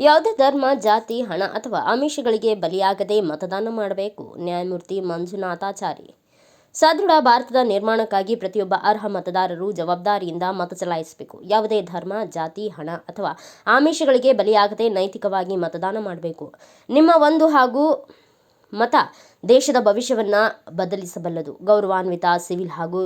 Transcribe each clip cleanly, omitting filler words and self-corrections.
ಯಾವುದೇ ಧರ್ಮ, ಜಾತಿ, ಹಣ ಅಥವಾ ಆಮಿಷಗಳಿಗೆ ಬಲಿಯಾಗದೆ ಮತದಾನ ಮಾಡಬೇಕು. ನ್ಯಾಯಮೂರ್ತಿ ಮಂಜುನಾಥಾಚಾರಿ. ಸದೃಢ ಭಾರತದ ನಿರ್ಮಾಣಕ್ಕಾಗಿ ಪ್ರತಿಯೊಬ್ಬ ಅರ್ಹ ಮತದಾರರು ಜವಾಬ್ದಾರಿಯಿಂದ ಮತ ಚಲಾಯಿಸಬೇಕು. ಯಾವುದೇ ಧರ್ಮ, ಜಾತಿ, ಹಣ ಅಥವಾ ಆಮಿಷಗಳಿಗೆ ಬಲಿಯಾಗದೆ ನೈತಿಕವಾಗಿ ಮತದಾನ ಮಾಡಬೇಕು. ನಿಮ್ಮ ಒಂದು ಹಾಗೂ ಮತ ದೇಶದ ಭವಿಷ್ಯವನ್ನು ಬದಲಿಸಬಲ್ಲದು. ಗೌರವಾನ್ವಿತ ಸಿವಿಲ್ ಹಾಗೂ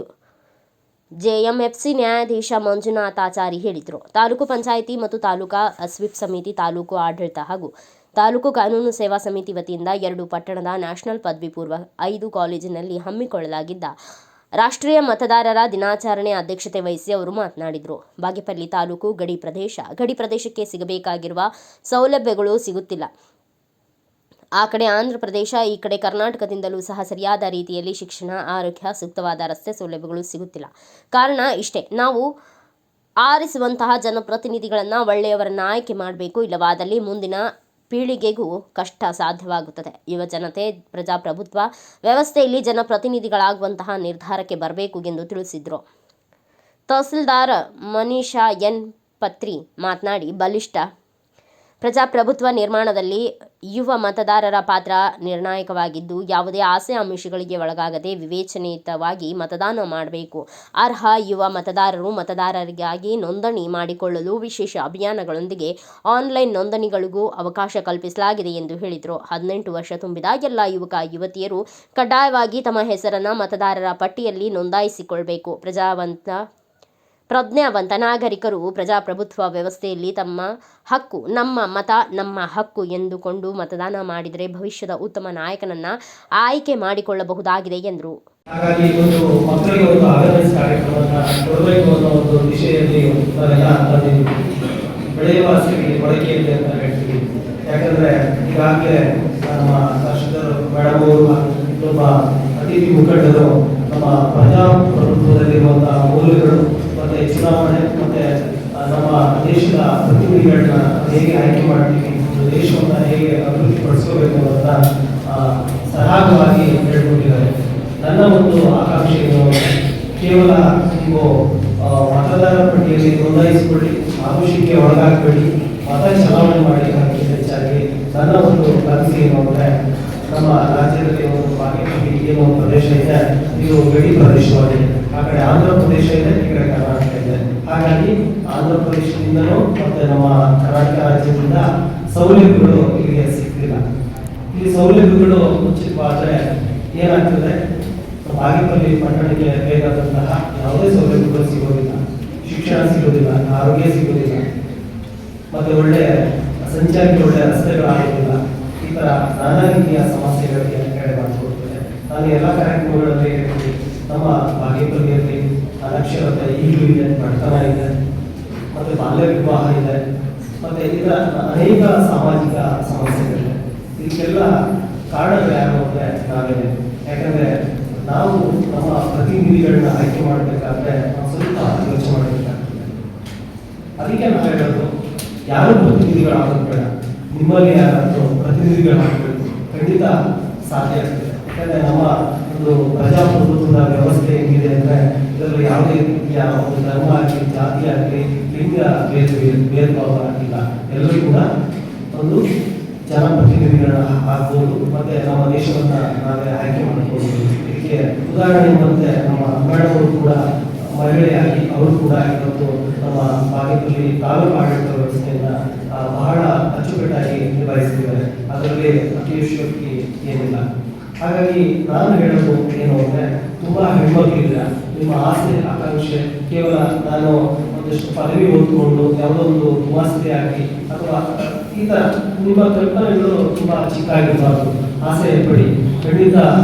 ಜೆಎಂಎಫ್ಸಿ ನ್ಯಾಯಾಧೀಶ ಮಂಜುನಾಥಾಚಾರಿ ಹೇಳಿದರು. ತಾಲೂಕು ಪಂಚಾಯಿತಿ ಮತ್ತು ತಾಲೂಕಾ ಸ್ವೀಪ್ ಸಮಿತಿ, ತಾಲೂಕು ಆಡಳಿತ ಹಾಗೂ ತಾಲೂಕು ಕಾನೂನು ಸೇವಾ ಸಮಿತಿ ವತಿಯಿಂದ ಪಟ್ಟಣದ ನ್ಯಾಷನಲ್ ಪದವಿ ಪೂರ್ವ 5 ಕಾಲೇಜಿನಲ್ಲಿ ಹಮ್ಮಿಕೊಳ್ಳಲಾಗಿದ್ದ ರಾಷ್ಟ್ರೀಯ ಮತದಾರರ ದಿನಾಚರಣೆ ಅಧ್ಯಕ್ಷತೆ ವಹಿಸಿ ಅವರು ಮಾತನಾಡಿದರು. ಬಾಗೇಪಲ್ಲಿ ತಾಲೂಕು ಗಡಿ ಪ್ರದೇಶಕ್ಕೆ ಸಿಗಬೇಕಾಗಿರುವ ಸೌಲಭ್ಯಗಳು ಸಿಗುತ್ತಿಲ್ಲ. ಆ ಕಡೆ ಆಂಧ್ರ ಪ್ರದೇಶ, ಈ ಕಡೆ ಕರ್ನಾಟಕದಿಂದಲೂ ಸಹ ಸರಿಯಾದ ರೀತಿಯಲ್ಲಿ ಶಿಕ್ಷಣ, ಆರೋಗ್ಯ, ಸೂಕ್ತವಾದ ರಸ್ತೆ ಸೌಲಭ್ಯಗಳು ಸಿಗುತ್ತಿಲ್ಲ. ಕಾರಣ ಇಷ್ಟೇ, ನಾವು ಆರಿಸುವಂತಹ ಜನಪ್ರತಿನಿಧಿಗಳನ್ನು ಒಳ್ಳೆಯವರನ್ನು ಆಯ್ಕೆ ಮಾಡಬೇಕು. ಇಲ್ಲವಾದಲ್ಲಿ ಮುಂದಿನ ಪೀಳಿಗೆಗೂ ಕಷ್ಟ ಸಾಧ್ಯವಾಗುತ್ತದೆ. ಯುವ ಜನತೆ ಪ್ರಜಾಪ್ರಭುತ್ವ ವ್ಯವಸ್ಥೆಯಲ್ಲಿ ಜನಪ್ರತಿನಿಧಿಗಳಾಗುವಂತಹ ನಿರ್ಧಾರಕ್ಕೆ ಬರಬೇಕು ಎಂದು ತಿಳಿಸಿದರು. ತಹಸೀಲ್ದಾರ್ ಮನೀಷಾ ಎನ್ ಪತ್ರಿ ಮಾತನಾಡಿ, ಬಲಿಷ್ಠ ಪ್ರಜಾಪ್ರಭುತ್ವ ನಿರ್ಮಾಣದಲ್ಲಿ ಯುವ ಮತದಾರರ ಪಾತ್ರ ನಿರ್ಣಾಯಕವಾಗಿದ್ದು, ಯಾವುದೇ ಆಸೆ ಆಮಿಷಗಳಿಗೆ ಒಳಗಾಗದೆ ವಿವೇಚನಾಯುತವಾಗಿ ಮತದಾನ ಮಾಡಬೇಕು. ಅರ್ಹ ಯುವ ಮತದಾರರು ಮತದಾರರಿಗಾಗಿ ನೋಂದಣಿ ಮಾಡಿಕೊಳ್ಳಲು ವಿಶೇಷ ಅಭಿಯಾನಗಳೊಂದಿಗೆ ಆನ್ಲೈನ್ ನೋಂದಣಿಗಳಿಗೂ ಅವಕಾಶ ಕಲ್ಪಿಸಲಾಗಿದೆ ಎಂದು ಹೇಳಿದರು. 18 ವರ್ಷ ತುಂಬಿದ ಎಲ್ಲ ಯುವಕ ಯುವತಿಯರು ಕಡ್ಡಾಯವಾಗಿ ತಮ್ಮ ಹೆಸರನ್ನು ಮತದಾರರ ಪಟ್ಟಿಯಲ್ಲಿ ನೋಂದಾಯಿಸಿಕೊಳ್ಳಬೇಕು. ಪ್ರಜ್ಞಾವಂತ ನಾಗರಿಕರು ಪ್ರಜಾಪ್ರಭುತ್ವ ವ್ಯವಸ್ಥೆಯಲ್ಲಿ ತಮ್ಮ ಹಕ್ಕು, ನಮ್ಮ ಮತ ನಮ್ಮ ಹಕ್ಕು ಎಂದುಕೊಂಡು ಮತದಾನ ಮಾಡಿದರೆ ಭವಿಷ್ಯದ ಉತ್ತಮ ನಾಯಕನನ್ನ ಆಯ್ಕೆ ಮಾಡಿಕೊಳ್ಳಬಹುದಾಗಿದೆ ಎಂದರು. ಹಾಗಾಗಿ ಒಂದು ಮಕ್ಕಳಿಗೆ ಒಂದು ಅವೇರ್ನೆಸ್ ಕಾರ್ಯಕ್ರಮವನ್ನು ಕೊಡಬೇಕು ಅನ್ನೋ ಒಂದು ವಿಷಯದಲ್ಲಿ ಬೆಳೆಯುವ ಆಸಕ್ತಿಗೆ ಬಳಕೆ ಇದೆ ಅಂತ ಹೇಳ್ತೀವಿ. ಯಾಕಂದ್ರೆ ಈಗಾಗಲೇ ನಮ್ಮ ಶಾಸಕರು ಮೇಡಮ್ ಅವರು ಇನ್ನೊಬ್ಬ ಅತಿಥಿ ಮುಖಂಡರು ನಮ್ಮ ಪ್ರಜಾಪ್ರಭುತ್ವದಲ್ಲಿರುವಂತಹ ಮೌಲ್ಯಗಳು ಮತ್ತೆ ಚುನಾವಣೆ ಮತ್ತೆ ನಮ್ಮ ದೇಶದ ಪ್ರತಿನಿಧಿಗಳನ್ನ ಹೇಗೆ ಆಯ್ಕೆ ಮಾಡ್ತೀವಿ, ದೇಶವನ್ನು ಹೇಗೆ ಅಭಿವೃದ್ಧಿ ಪಡಿಸ್ಕೋಬೇಕು ಅಂತ ಸರಾಗವಾಗಿ ಹೇಳ್ಕೊಟ್ಟಿದ್ದಾರೆ. ನನ್ನ ಒಂದು ಆಕಾಂಕ್ಷೆ ಕೇವಲ ನೀವು ಮತದಾರರ ಪಟ್ಟಿಯಲ್ಲಿ ನೋಂದಾಯಿಸಿಕೊಳ್ಳಿ, ಆಮಿಷಕ್ಕೆ ಒಳಗಾಗಬೇಡಿ, ಮತ ಚಲಾವಣೆ ಮಾಡಿ. ಹೆಚ್ಚಾಗಿ ನನ್ನ ಒಂದು ಕನಸು ಏನು ಅಂದರೆ, ನಮ್ಮ ರಾಜ್ಯದಲ್ಲಿ ಒಂದು ಬಾಗೇಪಲ್ಲಿ ಏನೋ ಒಂದು ಪ್ರದೇಶ ಇದೆ, ಇದು ಗಡಿ ಪ್ರದೇಶವಾಗಿದೆ. ಆ ಕಡೆ ಆಂಧ್ರ ಪ್ರದೇಶ ಇದೆ, ಈ ಕಡೆ ಕರ್ನಾಟಕ ಇದೆ. ಹಾಗಾಗಿ ಆಂಧ್ರ ಪ್ರದೇಶದಿಂದಲೂ ಮತ್ತೆ ನಮ್ಮ ಕರ್ನಾಟಕ ರಾಜ್ಯದಿಂದ ಸೌಲಭ್ಯಗಳು ಇಲ್ಲಿಗೆ ಸಿಗ್ತಿಲ್ಲ. ಈ ಸೌಲಭ್ಯಗಳು ಮುಂಚಿತವಾದರೆ ಏನಾಗ್ತದೆ, ಬಾಗೇಪಲ್ಲಿ ಪಟ್ಟಣಕ್ಕೆ ಬೇಕಾದಂತಹ ಯಾವುದೇ ಸೌಲಭ್ಯಗಳು ಸಿಗೋದಿಲ್ಲ, ಶಿಕ್ಷಣ ಸಿಗೋದಿಲ್ಲ, ಆರೋಗ್ಯ ಸಿಗೋದಿಲ್ಲ, ಮತ್ತೆ ಒಳ್ಳೆ ಸಂಚಾರಕ್ಕೆ ಒಳ್ಳೆ ರಸ್ತೆಗಳಾಗೋದಿಲ್ಲ. ಈ ತರ ನಾನಾ ರೀತಿಯ ಸಮಸ್ಯೆಗಳಿಗೆ ಎಡೆ ಮಾಡಿಕೊಡ್ತದೆ. ನಾನು ಎಲ್ಲ ಕಾರ್ಯಕ್ರಮಗಳಲ್ಲಿ ನಮ್ಮ ಬಾಗೇಪಲ್ಲಿಯಲ್ಲಿ ಅನಕ್ಷರತೆ ಈಗಲೂ ಇದೆ, ಬಡತನ ಇದೆ, ಮತ್ತೆ ಬಾಲ್ಯ ವಿವಾಹ ಇದೆ, ಮತ್ತೆ ಇದರ ಅನೇಕ ಸಾಮಾಜಿಕ ಸಮಸ್ಯೆಗಳಿದೆ. ಇದಕ್ಕೆಲ್ಲ ಕಾರಣಗಳು ಯಾರು ಅಂದರೆ ನಾವೇನೆ. ಯಾಕಂದ್ರೆ ನಾವು ನಮ್ಮ ಪ್ರತಿನಿಧಿಗಳನ್ನ ಆಯ್ಕೆ ಮಾಡಬೇಕಾದ್ರೆ ನಾವು ಸ್ವಲ್ಪ ಯೋಚನೆ ಮಾಡಬೇಕಾಗ್ತದೆ. ಅದಕ್ಕೆ ನಾವು ಹೇಳೋದು, ಯಾರು ಪ್ರತಿನಿಧಿಗಳಾಗೋದು ಬೇಡ, ನಿಮ್ಮಲ್ಲಿ ಯಾರಾದರೂ ಪ್ರತಿನಿಧಿಗಳಾಗಬೇಕು. ಖಂಡಿತ ಸಾಧ್ಯ ಆಗ್ತದೆ. ಯಾಕಂದ್ರೆ ನಮ್ಮ ಒಂದು ಪ್ರಜಾಪ್ರಭುತ್ವದ ವ್ಯವಸ್ಥೆ ಹೆಂಗಿದೆ ಅಂದರೆ, ಇದರಲ್ಲಿ ಯಾವುದೇ ರೀತಿಯ ಒಂದು ಧರ್ಮ ಆಗಲಿ, ಜಾತಿ ಆಗಲಿ, ಲಿಂಗ ಭೇದ ಭಾವ ಆಗಿಲ್ಲ. ಎಲ್ಲರೂ ಕೂಡ ಒಂದು ಜನಪ್ರತಿನಿಧಿಗಳನ್ನ ಆಗ್ಬೋದು, ಮತ್ತೆ ನಮ್ಮ ದೇಶವನ್ನ ನಾವೇ ಆಯ್ಕೆ ಮಾಡ್ಬೋದು. ಇದಕ್ಕೆ ಉದಾಹರಣೆ ಮತ್ತೆ ನಮ್ಮ ಮೇಡಮ್ ಅವರು ಕೂಡ ಮಹಿಳೆಯಾಗಿ ಅವರು ಕೂಡ ಇವತ್ತು ನಮ್ಮ ಬಾಗೇಪಲ್ಲಿ ತಾಲೂಕು ಆಡಳಿತ ವ್ಯವಸ್ಥೆಯನ್ನ ಬಹಳ ಅಚ್ಚುಕಟ್ಟಾಗಿ ನಿಭಾಯಿಸಿದ್ದಾರೆ. ಅದರಲ್ಲಿ ಅತಿಶಯೋಕ್ತಿ ಏನಿಲ್ಲ. ಹಾಗಾಗಿ ನಾನು ಹೇಳೋದು ಏನು ಅಂದರೆ, ತುಂಬ ಹೆಣ್ಮಕ್ಳಿಲ್ಲ, ನಿಮ್ಮ ಆಸೆ ಆಕಾಂಕ್ಷೆ ಕೇವಲ ನಾನು ಒಂದಷ್ಟು ಪದವಿ ಓದ್ಕೊಂಡು ಯಾವುದೋ ಒಂದು ಗುಮಾಸ್ತಿ ಆಗಿ ಅಥವಾ ಈ ಥರ ನಿಮ್ಮ ಕಲ್ಪನೆಗಳು ತುಂಬ ಚಿಕ್ಕಾಗಿರಬಾರ್ದು. ಆಸೆ ಪಡಿ, ಖಂಡಿತ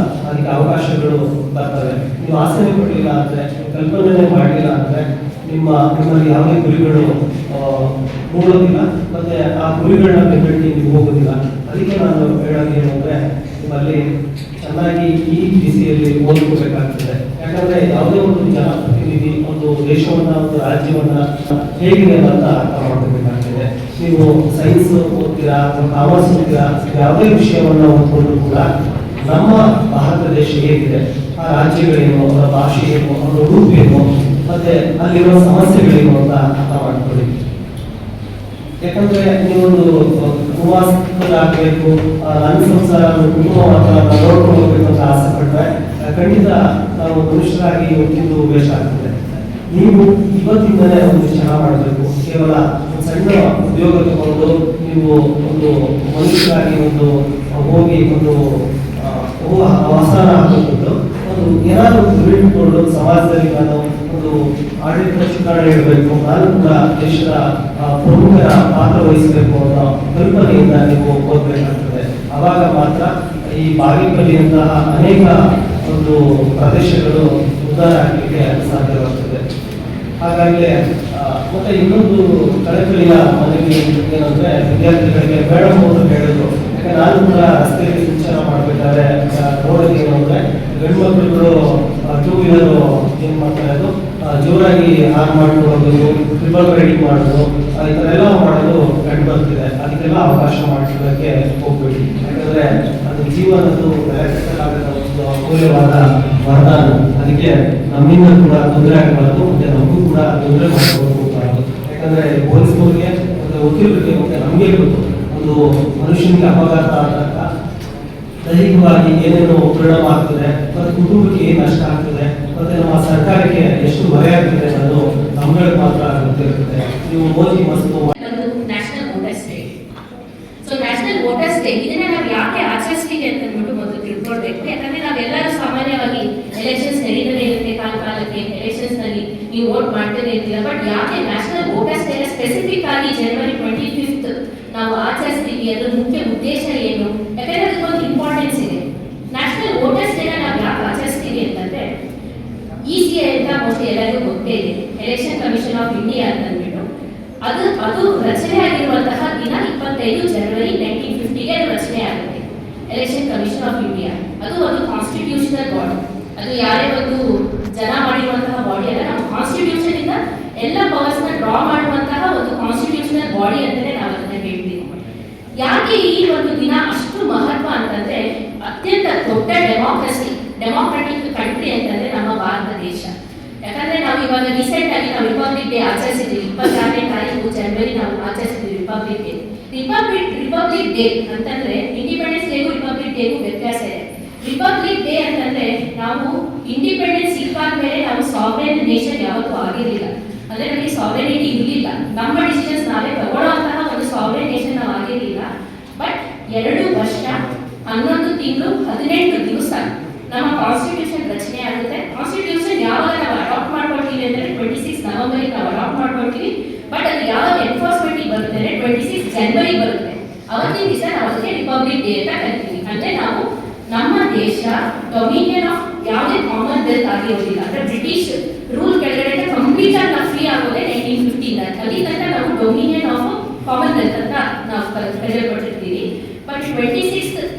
ಅದಕ್ಕೆ ಅವಕಾಶಗಳು ಬರ್ತವೆ. ನೀವು ಆಸೆ ಪಡಲಿಲ್ಲ ಅಂದರೆ, ಕಲ್ಪನೆ ಮಾಡಲಿಲ್ಲ ಅಂದರೆ ನಿಮ್ಮಲ್ಲಿ ಯಾವುದೇ ಗುರಿಗಳು ಮೂಡೋದಿಲ್ಲ, ಮತ್ತೆ ಆ ಗುರಿಗಳನ್ನ ಬೆನ್ನಟ್ಟಿ ನೀವು ಹೋಗೋದಿಲ್ಲ. ಅದಕ್ಕೆ ನಾನು ಹೇಳೋದು ಏನು ಅಂದರೆ, ನಿಮ್ಮಲ್ಲಿ ಚೆನ್ನಾಗಿ ಈ ದಿಸೆಯಲ್ಲಿ ಓದ್ಕೋಬೇಕಾಗ್ತದೆ. ಯಾಕಂದ್ರೆ ಯಾವುದೇ ಒಂದು ಜನಪ್ರತಿನಿಧಿ ಒಂದು ದೇಶವನ್ನ, ಒಂದು ರಾಜ್ಯವನ್ನ ಹೇಗಿದೆ ಅಂತ ಅರ್ಥ ಮಾಡ್ಕೋಬೇಕಾಗ್ತದೆ. ನೀವು ಸೈನ್ಸ್ ಓದ್ತೀರಾ ಅಥವಾ ಕಾಮರ್ಸ್ ಓದ್ತೀರಾ, ಯಾವುದೇ ವಿಷಯವನ್ನ ಓದ್ಕೊಂಡು ಕೂಡ ನಮ್ಮ ಭಾರತ ದೇಶ ಹೇಗಿದೆ, ಆ ರಾಜ್ಯಗಳೇನು, ಅವರ ಭಾಷೆ ಏನು, ಅವರ ಉಡುಪು ಏನು, ಮತ್ತೆ ಅಲ್ಲಿರುವ ಸಮಸ್ಯೆಗಳೇನು ಅಂತ ಅರ್ಥ ಮಾಡ್ಕೊಳ್ಳಿ. ಯಾಕಂದ್ರೆ ನೀವೊಂದು ಕುಮಾರಸ್ಕರಾಗಬೇಕು, ನನ್ನ ಸಂಸಾರ ಕುಟುಂಬವನ್ನು ನೋಡ್ಕೊಂಡು ಹೋಗ್ಬೇಕು ಅಂತ ಆಸೆ ಪಟ್ಟರೆ ಖಂಡಿತ ನಾವು ಮನುಷ್ಯರಾಗಿ ಹುಟ್ಟಿದ್ದು ವೇಷ ಆಗ್ತದೆ. ನೀವು ಇವತ್ತಿಂದಲೇ ಒಂದು ಚೆನ್ನಾಗಿ ಮಾಡಬೇಕು. ಕೇವಲ ಒಂದು ಸಣ್ಣ ಉದ್ಯೋಗ ತಗೊಂಡು ನೀವು ಒಂದು ಮನುಷ್ಯರಾಗಿ ಒಂದು ಹೋಗಿ ಒಂದು ಅವಸಾನ ಹಾಕಿಕೊಂಡು ಒಂದು ಏನಾದರೂ ದುಡಿದುಕೊಂಡು ಸಮಾಜದಲ್ಲಿ ನಾನು ಒಂದು ಆಡಳಿತ ಸುಧಾರಣೆ ಇಡಬೇಕು, ನಾನು ಕೂಡ ದೇಶದ ಪ್ರಮುಖರ ಪಾತ್ರ ವಹಿಸಬೇಕು ಅನ್ನೋ ಕಲ್ಪನೆಯಿಂದ ನೀವು ಓದಬೇಕಾಗ್ತದೆ. ಆವಾಗ ಮಾತ್ರ ಈ ಬಾಗೇಪಲ್ಲಿಯಂತಹ ಅನೇಕ ಒಂದು ಪ್ರದೇಶಗಳು ಉದ್ಧಾರ ಆಗಲಿಕ್ಕೆ ಸಾಧ್ಯವಾಗ್ತದೆ. ಹಾಗಾಗಿ ಮತ್ತೆ ಇನ್ನೊಂದು ಕಳಕಳಿಯ ಮನವಿ ಏನಂದ್ರೆ ವಿದ್ಯಾರ್ಥಿಗಳಿಗೆ ಬೇಡ ಅಂತ ಹೇಳಿದ್ರು. ಯಾಕಂದ್ರೆ ನಾನು ಕೂಡ ರಸ್ತೆಯಲ್ಲಿ ಸಂಚಾರ ಮಾಡಬೇಕಾದ್ರೆ ರೋಡಲ್ಲಿ ಏನಂದ್ರೆ ಗಂಡು ಮಕ್ಕಳುಗಳು ಟೂ ವೀಲರ್ ಏನ್ ಮಾಡ್ತಾ ಇರೋದು ಜೋರಾಗಿ ಹಾರ್ನ್ ಮಾಡ್ಕೊಂಡು ಹೋಗೋದು, ಟ್ರಿಬಲ್ ರೈಡಿಂಗ್ ಮಾಡೋದು, ಈ ಥರ ಎಲ್ಲ ಮಾಡೋದು ಕಂಡು ಬರ್ತಿದೆ. ಅದಕ್ಕೆಲ್ಲ ಅವಕಾಶ ಮಾಡಿಕೊಳ್ಳಕ್ಕೆ ಹೋಗ್ಬೇಡಿ. ಯಾಕಂದ್ರೆ ಅದು ಜೀವನದ್ದು ಬೆಲೆ ಕಟ್ಟಲಾಗದ ಒಂದು ಅಮೂಲ್ಯವಾದ ವರದಾನ. ಅದಕ್ಕೆ ನಮ್ಮಿಂದ ಕೂಡ ತೊಂದರೆ ಆಗಬಾರ್ದು, ಮತ್ತೆ ನಮಗೂ ಕೂಡ ತೊಂದರೆ ಮಾಡಬಹುದು. ಯಾಕಂದ್ರೆ ಪೊಲೀಸ್ನವ್ರಿಗೆ ಮತ್ತೆ ವಕೀಲರಿಗೆ ಮತ್ತೆ ನಮಗೆ ಗೊತ್ತು ಒಂದು ಮನುಷ್ಯನಿಗೆ ಅಪಘಾತ ಆದಾಗ ದೈಹಿಕವಾಗಿ ಏನೇನು ಪರಿಣಾಮ ಆಗ್ತದೆ, ಮತ್ತೆ ಕುಟುಂಬಕ್ಕೆ ಏನು ನಷ್ಟ ಆಗ್ತದೆ, ಮತ್ತೆ ನಮ್ಮ ಸರ್ಕಾರಕ್ಕೆ ಎಷ್ಟು ಹೊರೆ ಆಗ್ತದೆ ಅನ್ನೋದು ನಮ್ಗಳಿಗೆ ಮಾತ್ರ ಗೊತ್ತಿರ್ತದೆ. ನೀವು ಮೋದಿ ಮಸ್ತು national voters day. So national voters day ಇದನ್ನ ನಾವು ಯಾಕೆ ಆಚರಿಸ್ತೀವಿ ಅಂತ ಅಂದ್ಬಿಟ್ಟು ಮೊದಲು ತಿಳ್ಕೊಳ್ಬೇಕು. ಯಾಕಂದ್ರೆ ನಾವೆಲ್ಲರೂ ಸಾಮಾನ್ಯವಾಗಿ ಎಲೆಕ್ಷನ್ಸ್ ನಡೀತಾನೆ ಇರುತ್ತೆ, ಕಾಲಕ್ಕೆ ಎಲೆಕ್ಷನ್ಸ್ ನಲ್ಲಿ ನೀವು ವೋಟ್ ಮಾಡ್ತಾನೆ ಇರ್ತೀರ. ಬಟ್ ಯಾಕೆ ನ್ಯಾಷನಲ್ ವೋಟರ್ಸ್ ಡೇ ಸ್ಪೆಸಿಫಿಕ್ ಆಗಿ ಜನವರಿ 25th ನಾವು ಆಚರಿಸ್ತೀವಿ, ಅದ್ರ ಮುಖ್ಯ ಉದ್ದೇಶ ಏನು? ಯಾಕಂದ್ರೆ ಅದಕ್ಕೊಂದು ಇಂಪಾರ್ಟೆನ್ಸ್ ಇದೆ. ನ್ಯಾಷನಲ್ ವೋಟರ್ಸ್ ಡೇನ ನಾವು ಯಾಕೆ ಆಚರಿಸ್ತೀವಿ ಅಂತಂದ್ರೆ ECI ಅಂತ ಮೋಸ್ಟ್ಲಿ ಎಲ್ಲರಿಗೂ ಗೊತ್ತೇ ಇದೆ, ಎಲೆಕ್ಷನ್ ಕಮಿಷನ್ ಆಫ್ ಇಂಡಿಯಾ ಅಂತ ಅಂದ್ಬಿಟ್ಟು ಅದು ರಚನೆ ಆಗಿರುವಂತಹ ದಿನ 25 ಜನವರಿ 1950ಗೆ ಅದು ರಚನೆ ಆಗುತ್ತೆ. ಎಲೆಕ್ಷನ್ ಕಮಿಷನ್ ಆಫ್ ಇಂಡಿಯಾ ಅದು ಒಂದು ಕಾನ್ಸ್ಟಿಟ್ಯೂಷನಲ್ ಬಾಡಿ. ಅದು ಯಾರೇ ಒಂದು ಜನ ಮಾಡಿರುವಂತಹ ಬಾಡಿ ಅಲ್ಲ, ನಮ್ಮ ಕಾನ್ಸ್ಟಿಟ್ಯೂಷನ್ ಇಂದ ಎಲ್ಲ ಪವರ್ಸ್ ನ ಡ್ರಾ ಮಾಡುವಂತಹ ಒಂದು ಕಾನ್ಸ್ಟಿಟ್ಯೂಷನಲ್ ಬಾಡಿ ಅಂತಾನೆ ನಾವು ಅದನ್ನ ಹೇಳ್ತೀವಿ. ಯಾಕೆ ಈ ಒಂದು ದಿನ ಅಷ್ಟು ಮಹತ್ವ ಅಂತಂದ್ರೆ ಅತ್ಯಂತ ದೊಡ್ಡ ಡೆಮಾಕ್ರೆಟಿಕ್ ಕಂಟ್ರಿ ಅಂತಂದ್ರೆ ನಮ್ಮ ಭಾರತ ದೇಶ. ಯಾಕಂದ್ರೆ ನಾವು ಇವಾಗ ರೀಸೆಂಟ್ ಆಗಿ ನಾವು ರಿಪಬ್ಲಿಕ್ ಡೇ ಆಚರಿಸಿದ್ವಿ. 26ನೇ ತಾರೀಕು ಜನವರಿ ನಾವು ಆಚರಿಸಿದ್ವಿ ರಿಪಬ್ಲಿಕ್ ಡೇ. ರಿಪಬ್ಲಿಕ್ ಡೇ ಅಂತಂದ್ರೆ ಇಂಡಿಪೆಂಡೆನ್ಸ್ ಡೇಗೂ ರಿಪಬ್ಲಿಕ್ ಡೇಗೂ ವ್ಯತ್ಯಾಸ ಇದೆ. ರಿಪಬ್ಲಿಕ್ ಡೇ ಅಂತಂದ್ರೆ ನಾವು ಇಂಡಿಪೆಂಡೆನ್ಸ್ ಸಿಕ್ಕಾದ ಮೇಲೆ ನಾವು ಸಾವರೇನ್ ನೇಷನ್ ಯಾವತ್ತೂ ಆಗಿರಲಿಲ್ಲ. ಅಂದ್ರೆ ನಮಗೆ ಸಾವರೇನಿಟಿ ಇರಲಿಲ್ಲ, ನಮ್ಮ ಡಿಸಿಷನ್ಸ್ ನಾವೇ ತಗೊಳ್ಳುವಂತಹ ಒಂದು ಸಾವರೇನ್ ನೇಷನ್ ನಾವು ಆಗಿರಲಿಲ್ಲ. ಬಟ್ 2 ವರ್ಷ 11 ತಿಂಗಳು 18 ದಿವಸ ನಮ್ಮ ಕಾನ್ಸ್ಟಿಟ್ಯೂಷನ್ ರಚನೆ ಆಗುತ್ತೆ. ಕಾನ್ಸ್ಟಿಟ್ಯೂಷನ್ ಯಾವಾಗ ನಾವು ಅಡಾಪ್ಟ್ ಮಾಡ್ಕೊಳ್ತೀವಿ ಅಂದ್ರೆ 26 ನವೆಂಬರ್ ನಾವು ಅಡಾಪ್ಟ್ ಮಾಡ್ಕೊಳ್ತೀವಿ. ಬಟ್ ಅದು ಯಾವಾಗ ಎನ್ಫೋರ್ಸ್ಮೆಂಟ್ ಬರುತ್ತೆ ಅಂದ್ರೆ 26 ಜನವರಿ ಬರುತ್ತೆ. ಅವತ್ತಿನ ದಿವಸ ನಾವು ಅದಕ್ಕೆ ರಿಪಬ್ಲಿಕ್ ಡೇ ಅಂತ ಕರಿತೀವಿ. ಅಂದ್ರೆ ನಾವು ನಮ್ಮ ದೇಶ ಡೊಮಿನಿಯನ್ ಆಫ್ ಯಾವುದೇ ಕಾಮನ್ವೆಲ್ತ್ ಆಗಿರೋದಿಲ್ಲ, ಅಂದ್ರೆ ಬ್ರಿಟಿಷ್ ರೂಲ್ ಕೆಳಗಡೆ ಕಂಪ್ಲೀಟ್ ಆಗಿ ನಾವು ಫ್ರೀ ಆಗೋದೇ 1950 ಅಲ್ಲಿ ತನಕ ನಾವು ಡೊಮಿನಿಯನ್ ಆಫ್ ಕಾಮನ್ವೆಲ್ತ್ ಅಂತ ನಾವು ಕರೆಯಲ್ಪಟ್ಟಿರ್ತೀವಿ. ಬಟ್ 26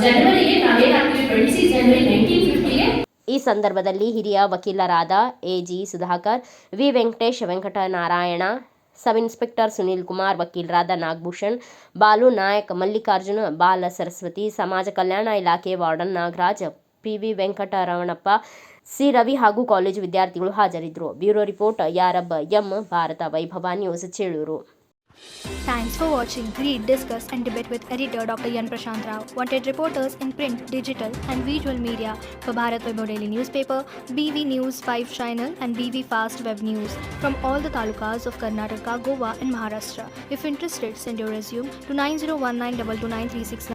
ಜನವರಿಗೆ ನಾವೇನಾಗ್ತೀವಿ, 26 ಜನವರಿ 1950ಗೆ. ಈ ಸಂದರ್ಭದಲ್ಲಿ ಹಿರಿಯ ವಕೀಲರಾದ AG Sudhakar, V Venkatesh, Venkatanarayana, sub inspector Sunil Kumar, ವಕೀಲರಾದ ನಾಗಭೂಷಣ್, ಬಾಲು ನಾಯಕ್, ಮಲ್ಲಿಕಾರ್ಜುನ್, ಬಾಲ ಸರಸ್ವತಿ, ಸಮಾಜ ಕಲ್ಯಾಣ ಇಲಾಖೆ warden Nagaraj, PV Venkataramanappa, C Ravi ಹಾಗೂ ಕಾಲೇಜು ವಿದ್ಯಾರ್ಥಿಗಳು ಹಾಜರಿದ್ದರು. ಬ್ಯೂರೋ ರಿಪೋರ್ಟ್ ಯಾರಬ್ಬ M, Bharata Vaibhava news, Chelur. Thanks for watching. Read, discuss and debate with editor Dr. Yan Prashant Rao. Wanted reporters in print, digital and visual media for Bharat Vaibhav Daily Newspaper, BV News 5 Channel and BV Fast Web News from all the talukas of Karnataka, Goa and Maharashtra. If interested, send your resume to 9019229369.